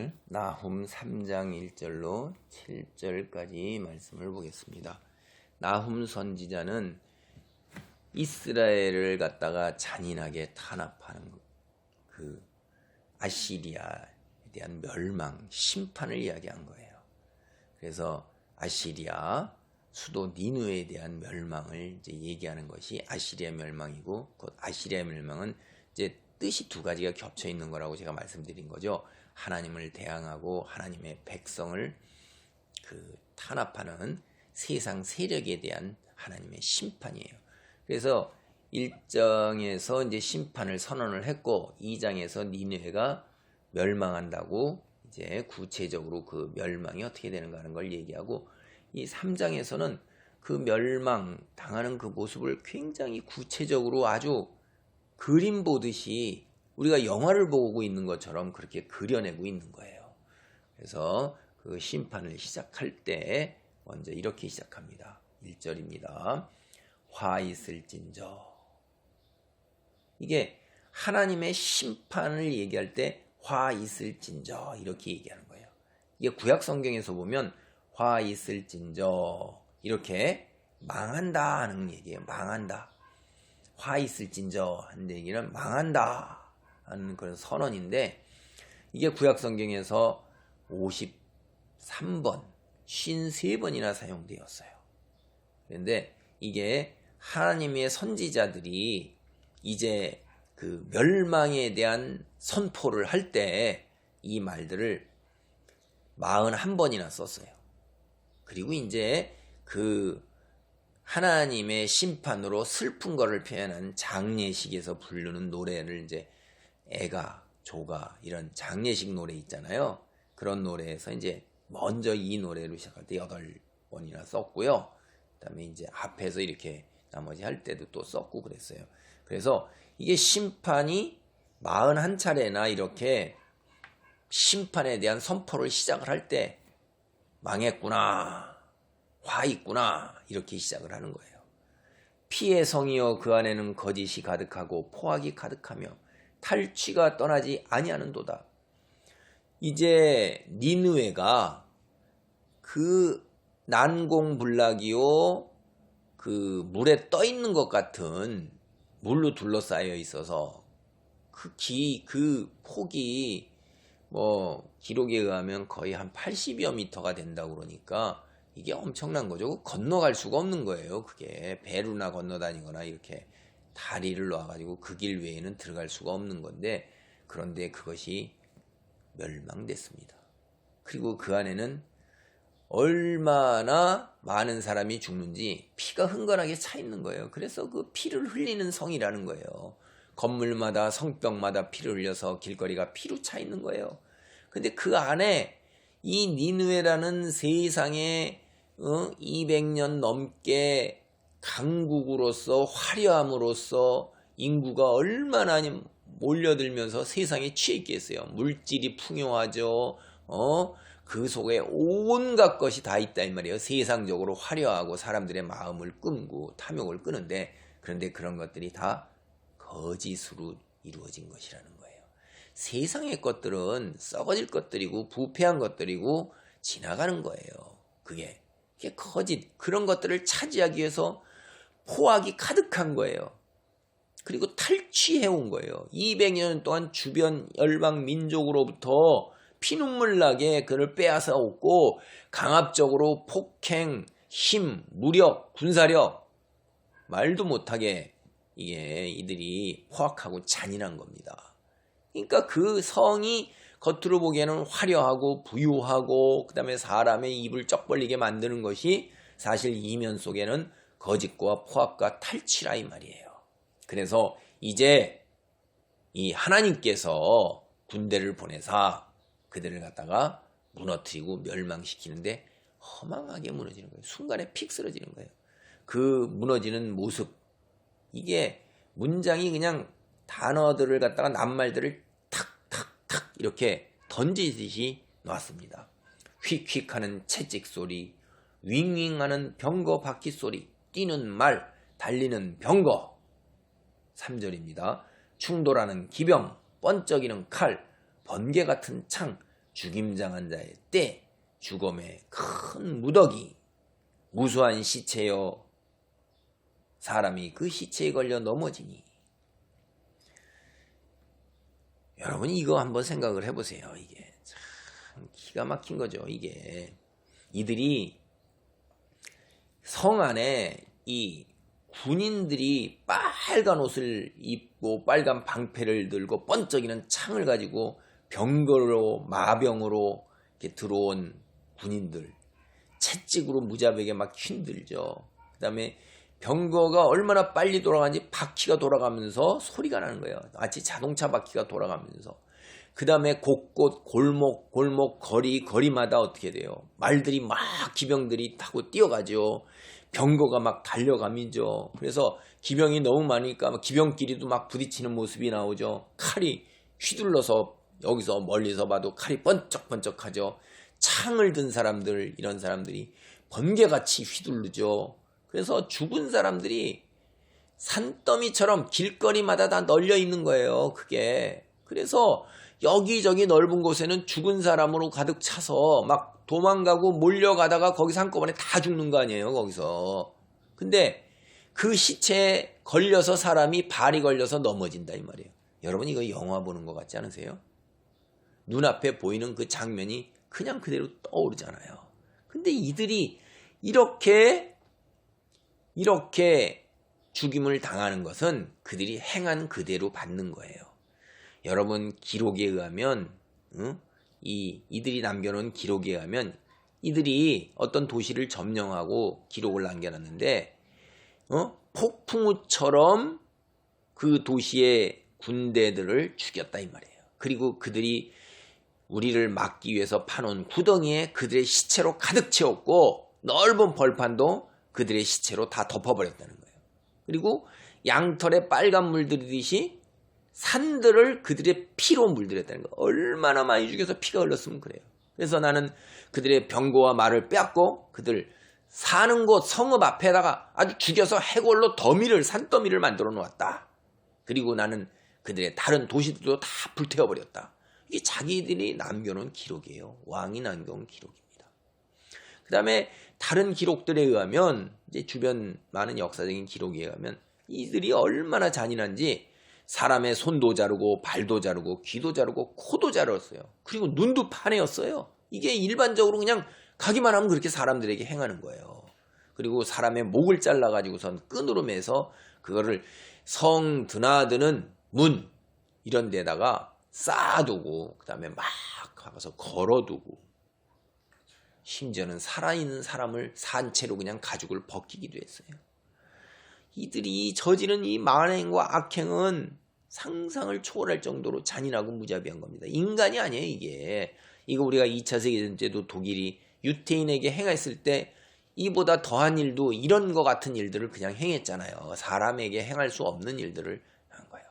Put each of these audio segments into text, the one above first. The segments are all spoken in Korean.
오늘 나훔 3장 1절로 7절까지 말씀을 보겠습니다. 나훔 선지자는 이스라엘을 갖다가 잔인하게 탄압하는 그 아시리아에 대한 멸망, 심판을 이야기한 거예요. 그래서 아시리아 수도 니느웨에 대한 멸망을 이제 얘기하는 것이 아시리아 멸망이고, 그 아시리아 멸망은 이제 뜻이 두 가지가 겹쳐 있는 거라고 제가 말씀드린 거죠. 하나님을 대항하고 하나님의 백성을 탄압하는 세상 세력에 대한 하나님의 심판이에요. 그래서 1장에서 이제 심판을 선언을 했고, 2장에서 니느웨가 멸망한다고 이제 구체적으로 그 멸망이 어떻게 되는가 하는 걸 얘기하고, 이 3장에서는 그 멸망 당하는 그 모습을 굉장히 구체적으로 아주 그림 보듯이 우리가 영화를 보고 있는 것처럼 그렇게 그려내고 있는 거예요. 그래서 그 심판을 시작할 때 먼저 이렇게 시작합니다. 1절입니다. 화 있을진저. 이게 하나님의 심판을 얘기할 때 화 있을진저 이렇게 얘기하는 거예요. 이게 구약 성경에서 보면 화 있을진저 이렇게 망한다 하는 얘기예요. 망한다. 화 있을진저 하는 얘기는 망한다 하는 그런 선언인데, 이게 구약 성경에서 53번, 53번이나 사용되었어요. 그런데 이게 하나님의 선지자들이 이제 그 멸망에 대한 선포를 할 때 이 말들을 41번이나 썼어요. 그리고 이제 그 하나님의 심판으로 슬픈 것을 표현한 장례식에서 부르는 노래를 이제 애가, 조가 이런 장례식 노래 있잖아요. 그런 노래에서 이제 먼저 이 노래로 시작할 때 8번이나 썼고요. 그다음에 이제 앞에서 이렇게 나머지 할 때도 또 썼고 그랬어요. 그래서 이게 심판이 41차례나 이렇게 심판에 대한 선포를 시작을 할 때 망했구나, 화 있구나 이렇게 시작을 하는 거예요. 피의 성이여 그 안에는 거짓이 가득하고 포악이 가득하며 탈취가 떠나지 아니하는도다. 이제 니느웨가 그 난공불락이요 그 물에 떠 있는 것 같은 물로 둘러싸여 있어서 그 폭이 기록에 의하면 거의 한 80여 미터가 된다고 그러니까 이게 엄청난 거죠. 건너갈 수가 없는 거예요. 그게 배로나 건너다니거나 이렇게 다리를 놔가지고 그 길 외에는 들어갈 수가 없는 건데, 그런데 그것이 멸망됐습니다. 그리고 그 안에는 얼마나 많은 사람이 죽는지 피가 흥건하게 차 있는 거예요. 그래서 그 피를 흘리는 성이라는 거예요. 건물마다 성벽마다 피를 흘려서 길거리가 피로 차 있는 거예요. 근데 그 안에 이 니느웨라는 세상에 200년 넘게 강국으로서 화려함으로써 인구가 얼마나 몰려들면서 세상에 취해 있겠어요. 물질이 풍요하죠. 그 속에 온갖 것이 다 있다 이 말이에요. 세상적으로 화려하고 사람들의 마음을 끄고 탐욕을 끄는데, 그런데 그런 것들이 다 거짓으로 이루어진 것이라는 거예요. 세상의 것들은 썩어질 것들이고 부패한 것들이고 지나가는 거예요. 그게 거짓, 그런 것들을 차지하기 위해서 포악이 가득한 거예요. 그리고 탈취해온 거예요. 200년 동안 주변 열방 민족으로부터 피눈물 나게 그를 빼앗아 오고 강압적으로 폭행, 힘, 무력, 군사력 말도 못하게 이들이 포악하고 잔인한 겁니다. 그러니까 그 성이 겉으로 보기에는 화려하고 부유하고 그 다음에 사람의 입을 쩍 벌리게 만드는 것이 사실 이면 속에는 거짓과 포악과 탈취라 이 말이에요. 그래서 이제 이 하나님께서 군대를 보내사 그들을 갖다가 무너뜨리고 멸망시키는데 허망하게 무너지는 거예요. 순간에 픽 쓰러지는 거예요. 그 무너지는 모습, 이게 문장이 그냥 단어들을 갖다가 낱말들을 탁탁탁 이렇게 던지듯이 놨습니다. 휙휙하는 채찍 소리, 윙윙하는 병거 바퀴 소리, 뛰는 말, 달리는 병거. 3절입니다. 충돌하는 기병, 번쩍이는 칼, 번개 같은 창, 죽임당한 자의 때 죽음의 큰 무더기 무수한 시체여 사람이 그 시체에 걸려 넘어지니. 여러분 이거 한번 생각을 해보세요. 이게 참 기가 막힌 거죠. 이게 이들이 성 안에 이 군인들이 빨간 옷을 입고 빨간 방패를 들고 번쩍이는 창을 가지고 병거로 마병으로 이렇게 들어온 군인들 채찍으로 무자백에 막 힘들죠. 그 다음에 병거가 얼마나 빨리 돌아가는지 바퀴가 돌아가면서 소리가 나는 거예요. 마치 자동차 바퀴가 돌아가면서. 그 다음에 곳곳 골목 거리마다 어떻게 돼요? 말들이 막 기병들이 타고 뛰어가죠. 병거가 막 달려가면죠. 그래서 기병이 너무 많으니까 기병끼리도 막 부딪히는 모습이 나오죠. 칼이 휘둘러서 여기서 멀리서 봐도 칼이 번쩍번쩍하죠. 창을 든 사람들, 이런 사람들이 번개같이 휘둘르죠. 그래서 죽은 사람들이 산더미처럼 길거리마다 다 널려 있는 거예요. 그게. 그래서 여기저기 넓은 곳에는 죽은 사람으로 가득 차서 막 도망가고 몰려가다가 거기서 한꺼번에 다 죽는 거 아니에요. 거기서. 근데 그 시체에 걸려서 사람이 발이 걸려서 넘어진다 이 말이에요. 여러분 이거 영화 보는 것 같지 않으세요? 눈앞에 보이는 그 장면이 그냥 그대로 떠오르잖아요. 근데 이들이 이렇게 죽임을 당하는 것은 그들이 행한 그대로 받는 거예요. 여러분 기록에 의하면 이들이 남겨놓은 기록에 의하면 이들이 어떤 도시를 점령하고 기록을 남겨놨는데 폭풍우처럼 그 도시의 군대들을 죽였다 이 말이에요. 그리고 그들이 우리를 막기 위해서 파놓은 구덩이에 그들의 시체로 가득 채웠고 넓은 벌판도 그들의 시체로 다 덮어버렸다는 거예요. 그리고 양털에 빨간 물 들이듯이 산들을 그들의 피로 물들였다는 거예요. 얼마나 많이 죽여서 피가 흘렀으면 그래요. 그래서 나는 그들의 병거와 말을 빼앗고 그들 사는 곳 성읍 앞에다가 아주 죽여서 해골로 산더미를 만들어 놓았다. 그리고 나는 그들의 다른 도시들도 다 불태워버렸다. 이게 자기들이 남겨놓은 기록이에요. 왕이 남겨놓은 기록입니다. 그 다음에 다른 기록들에 의하면 이제 주변 많은 역사적인 기록에 의하면 이들이 얼마나 잔인한지 사람의 손도 자르고 발도 자르고 귀도 자르고 코도 자르었어요. 그리고 눈도 파내었어요. 이게 일반적으로 그냥 가기만 하면 그렇게 사람들에게 행하는 거예요. 그리고 사람의 목을 잘라가지고선 끈으로 매서 그거를 성 드나드는 문 이런 데다가 쌓아두고 그 다음에 막 가서 걸어두고 심지어는 살아있는 사람을 산채로 그냥 가죽을 벗기기도 했어요. 이들이 저지른 이 만행과 악행은 상상을 초월할 정도로 잔인하고 무자비한 겁니다. 인간이 아니에요 이게. 이거 우리가 2차 세계대전때도 독일이 유태인에게 행했을 때 이보다 더한 일도 이런 것 같은 일들을 그냥 행했잖아요. 사람에게 행할 수 없는 일들을 한 거예요.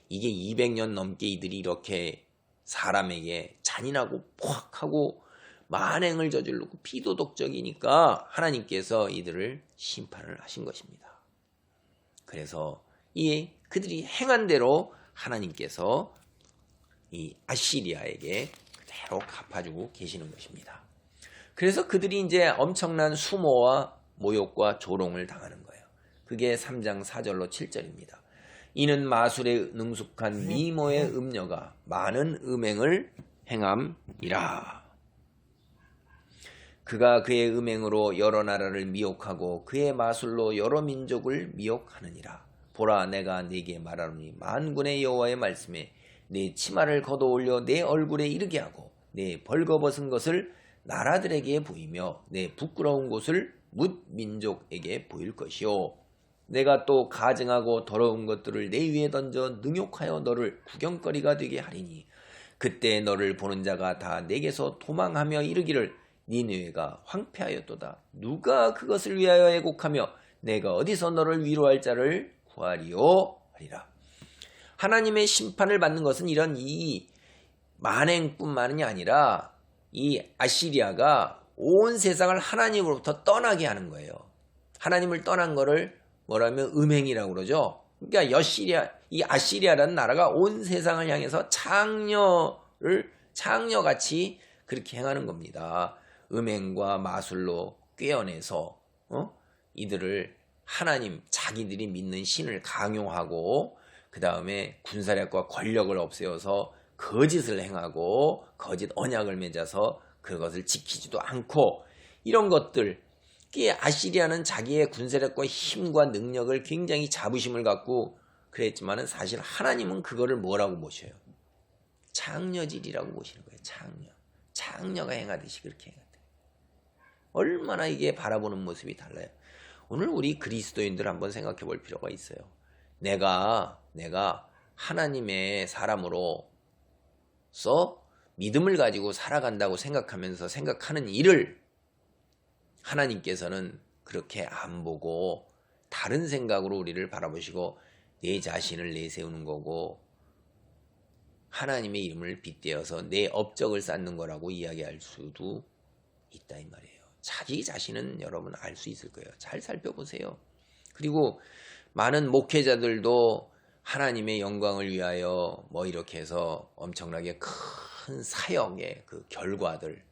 이게 200년 넘게 이들이 이렇게 사람에게 잔인하고 포악하고 만행을 저지르고 비도덕적이니까 하나님께서 이들을 심판을 하신 것입니다. 그래서 그들이 행한 대로 하나님께서 이 아시리아에게 그대로 갚아주고 계시는 것입니다. 그래서 그들이 이제 엄청난 수모와 모욕과 조롱을 당하는 거예요. 그게 3장 4절로 7절입니다. 이는 마술에 능숙한 미모의 음녀가 많은 음행을 행함이라. 그가 그의 음행으로 여러 나라를 미혹하고 그의 마술로 여러 민족을 미혹하느니라. 보라 내가 네게 말하노니 만군의 여호와의 말씀에 내 치마를 걷어올려 내 얼굴에 이르게 하고 내 벌거벗은 것을 나라들에게 보이며 내 부끄러운 곳을 뭇 민족에게 보일 것이요. 내가 또 가증하고 더러운 것들을 내 위에 던져 능욕하여 너를 구경거리가 되게 하리니 그때 너를 보는 자가 다 내게서 도망하며 이르기를 니느웨가 황폐하였도다. 누가 그것을 위하여 애곡하며 내가 어디서 너를 위로할 자를 구하리요 하리라. 하나님의 심판을 받는 것은 이런 이 만행뿐만이 아니라 이 아시리아가 온 세상을 하나님으로부터 떠나게 하는 거예요. 하나님을 떠난 거를 뭐라면 음행이라고 그러죠. 그러니까 이 아시리아라는 나라가 온 세상을 향해서 창녀를 창녀같이 그렇게 행하는 겁니다. 음행과 마술로 꿰어내서 이들을 하나님 자기들이 믿는 신을 강요하고 그 다음에 군사력과 권력을 없애어서 거짓을 행하고 거짓 언약을 맺어서 그것을 지키지도 않고 이런 것들 아시리아는 자기의 군사력과 힘과 능력을 굉장히 자부심을 갖고 그랬지만은 사실 하나님은 그거를 뭐라고 보셔요? 창녀질이라고 보시는 거예요. 창녀가 행하듯이 그렇게 행한다. 얼마나 이게 바라보는 모습이 달라요. 오늘 우리 그리스도인들 한번 생각해 볼 필요가 있어요. 내가 하나님의 사람으로서 믿음을 가지고 살아간다고 생각하면서 생각하는 일을 하나님께서는 그렇게 안 보고 다른 생각으로 우리를 바라보시고 내 자신을 내세우는 거고 하나님의 이름을 빗대어서 내 업적을 쌓는 거라고 이야기할 수도 있다 이 말이에요. 자기 자신은 여러분 알 수 있을 거예요. 잘 살펴보세요. 그리고 많은 목회자들도 하나님의 영광을 위하여 뭐 이렇게 해서 엄청나게 큰 사역의 그 결과들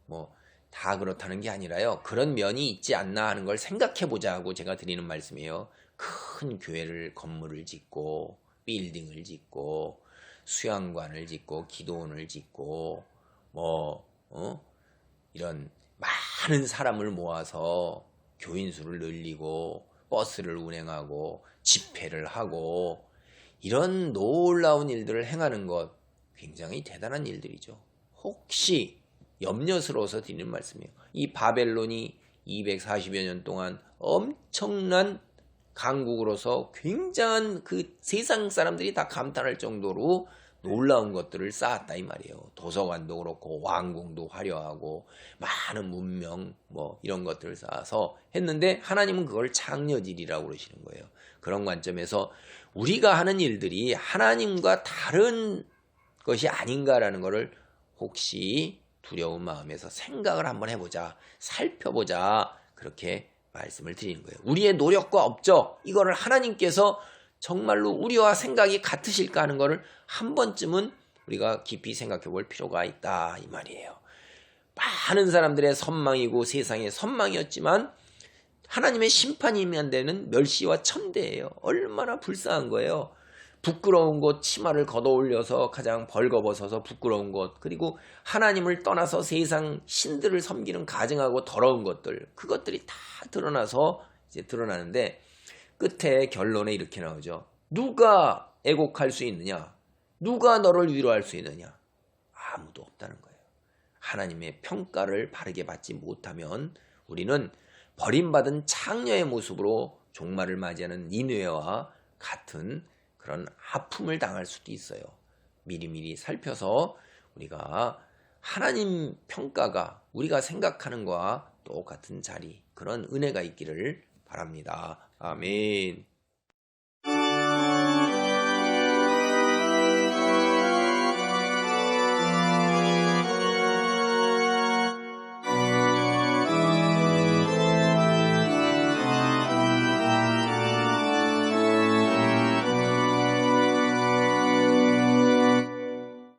뭐 다 그렇다는 게 아니라요. 그런 면이 있지 않나 하는 걸 생각해 보자 하고 제가 드리는 말씀이에요. 큰 교회를 건물을 짓고 빌딩을 짓고 수양관을 짓고 기도원을 짓고 이런 많은 사람을 모아서 교인 수를 늘리고 버스를 운행하고 집회를 하고 이런 놀라운 일들을 행하는 것 굉장히 대단한 일들이죠. 혹시 염려스러워서 드리는 말씀이에요. 이 바벨론이 240여 년 동안 엄청난 강국으로서 굉장한 그 세상 사람들이 다 감탄할 정도로 놀라운 것들을 쌓았다 이 말이에요. 도서관도 그렇고 왕궁도 화려하고 많은 문명 뭐 이런 것들을 쌓아서 했는데 하나님은 그걸 창녀질이라고 그러시는 거예요. 그런 관점에서 우리가 하는 일들이 하나님과 다른 것이 아닌가라는 것을 혹시 두려운 마음에서 생각을 한번 해보자, 살펴보자 그렇게 말씀을 드리는 거예요. 우리의 노력과 업적 이거를 하나님께서 정말로 우리와 생각이 같으실까 하는 것을 한 번쯤은 우리가 깊이 생각해 볼 필요가 있다 이 말이에요. 많은 사람들의 선망이고 세상의 선망이었지만 하나님의 심판이 임한 데는 멸시와 천대예요. 얼마나 불쌍한 거예요. 부끄러운 것 치마를 걷어올려서 가장 벌거벗어서 부끄러운 것 그리고 하나님을 떠나서 세상 신들을 섬기는 가증하고 더러운 것들 그것들이 다 드러나서 이제 드러나는데 끝에 결론에 이렇게 나오죠. 누가 애곡할 수 있느냐? 누가 너를 위로할 수 있느냐? 아무도 없다는 거예요. 하나님의 평가를 바르게 받지 못하면 우리는 버림받은 창녀의 모습으로 종말을 맞이하는 니느웨와 같은 그런 아픔을 당할 수도 있어요. 미리미리 살펴서 우리가 하나님 평가가 우리가 생각하는 것과 똑같은 자리 그런 은혜가 있기를 바랍니다. 아멘.